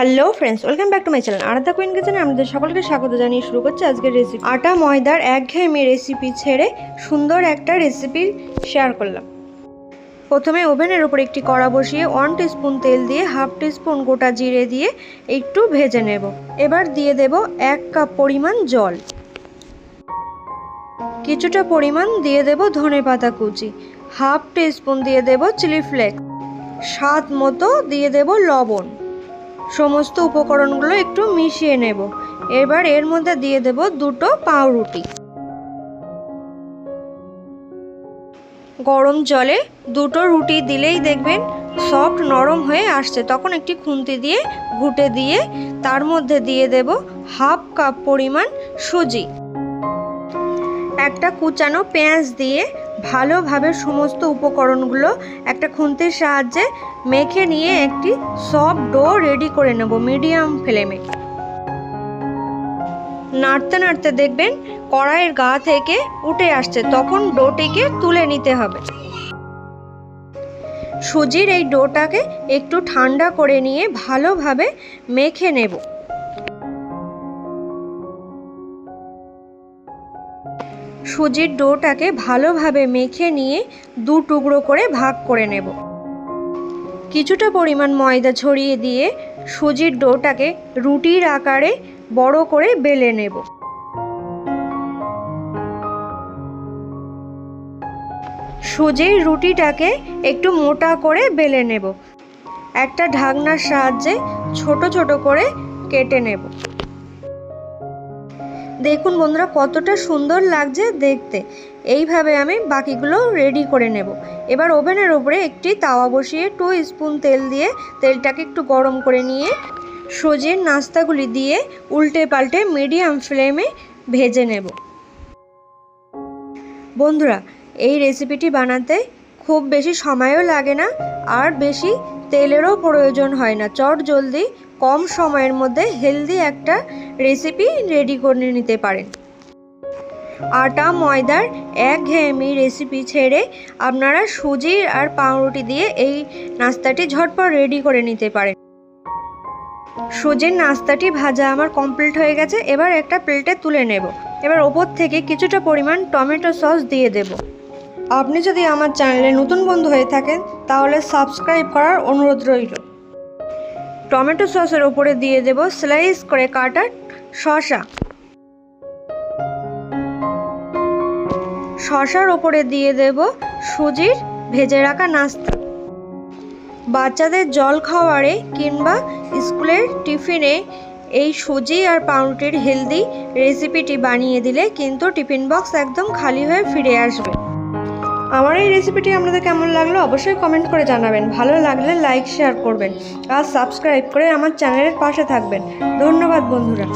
Hello friends, welcome back to my channel Aradhya queen কিচেনে আপনাদের সকলকে স্বাগত জানিয়ে শুরু করছি আজকের রেসিপি। আটা ময়দার একঘেয়েমি রেসিপি ছেড়ে সুন্দর একটা রেসিপি শেয়ার করলাম। প্রথমে ওভেনের উপর একটি কড়া বসিয়ে 1 টিস্পুন তেল দিয়ে 1/2 টিস্পুন গোটা জিরে দিয়ে একটু ভেজে নেব। এবার দিয়ে দেব 1 কাপ পরিমাণ জল, কিছুটা পরিমাণ দিয়ে দেব ধনেপাতা কুচি, 1/2 টিস্পুন দিয়ে দেব চিলি ফ্লেক্স, স্বাদ মতো দিয়ে দেব লবণ। সমস্ত উপকরণগুলো একটু মিশিয়ে নেব। এবার এর মধ্যে দিয়ে দেব 2টো পাউরুটি। গরম জলে 2টো রুটি দিলেই দেখবেন সফট নরম হয়ে আসছে। তখন একটি খুন্তি দিয়ে ঘুটে দিয়ে তার মধ্যে দিয়ে দেব 1/2 কাপ পরিমাণ সুজি। একটা কুচানো পেঁয়াজ দিয়ে ভালোভাবে সমস্ত উপকরণগুলো একটা খুন্তির সাহায্যে মেখে নিয়ে একটি সফট ডো রেডি করে নেব মিডিয়াম ফ্লেমে। নাড়তে নাড়তে দেখবেন কড়াইয়ের গা থেকে উঠে আসছে, তখন ডোটিকে তুলে নিতে হবে। সুজির এই ডোটাকে একটু ঠান্ডা করে নিয়ে ভালোভাবে মেখে নেব। সুজির ডোটাকে ভালোভাবে মেখে নিয়ে 2 টুকরো করে ভাগ করে নেব। কিছুটা পরিমাণ ময়দা ছড়িয়ে দিয়ে সুজির ডোটাকে রুটির আকারে বড় করে বেলে নেব। সুজির রুটিটাকে একটু মোটা করে বেলে নেব। একটা ঢাকনার সাহায্যে ছোট ছোট করে কেটে নেব। দেখুন বন্ধুরা, কতটা সুন্দর লাগছে দেখতে। এইভাবে আমি বাকিগুলো রেডি করে নেব। এবার ওভেনের উপরে একটি তাওয়া বসিয়ে 2 স্পুন তেল দিয়ে তেলটাকে একটু গরম করে নিয়ে সুজির নাস্তাগুলি দিয়ে উল্টে পাল্টে মিডিয়াম ফ্লেমে ভেজে নেব। বন্ধুরা, এই রেসিপিটি বানাতে খুব বেশি সময়ও লাগে না আর বেশি তেলেরও প্রয়োজন হয় না। চট জলদি কম সময়ের মধ্যে হেলদি একটা রেসিপি রেডি করে নিতে পারেন। আটা ময়দার একঘেয়েমি রেসিপি ছেড়ে আপনারা সুজি আর পাউরুটি দিয়ে এই নাস্তাটি ঝটপট রেডি করে নিতে পারেন। সুজির নাস্তাটি ভাজা আমার কমপ্লিট হয়ে গেছে। এবার একটা প্লেটে তুলে নেব। এবার ওপর থেকে কিছুটা পরিমাণ টমেটো সস দিয়ে দেব। আপনি যদি আমার চ্যানেলে নতুন বন্ধু হয়ে থাকেন তাহলে সাবস্ক্রাইব করার অনুরোধ রইল। টমেটো সসের ওপরে দিয়ে দেব স্লাইস করে কাটা শসা। শসার ওপরে দিয়ে দেব সুজির ভেজে রাখা নাস্তা। বাচ্চাদের জল খাওয়ারে কিংবা স্কুলের টিফিনে এই সুজি আর পাউরুটির হেলদি রেসিপিটি বানিয়ে দিলে কিন্তু টিফিন বক্স একদম খালি হয়ে ফিরে আসবে। আমার এই রেসিপিটি আপনাদের কেমন লাগলো অবশ্যই কমেন্ট করে জানাবেন। ভালো লাগলে লাইক শেয়ার করবেন আর সাবস্ক্রাইব করে আমার চ্যানেলের পাশে থাকবেন। ধন্যবাদ বন্ধুরা।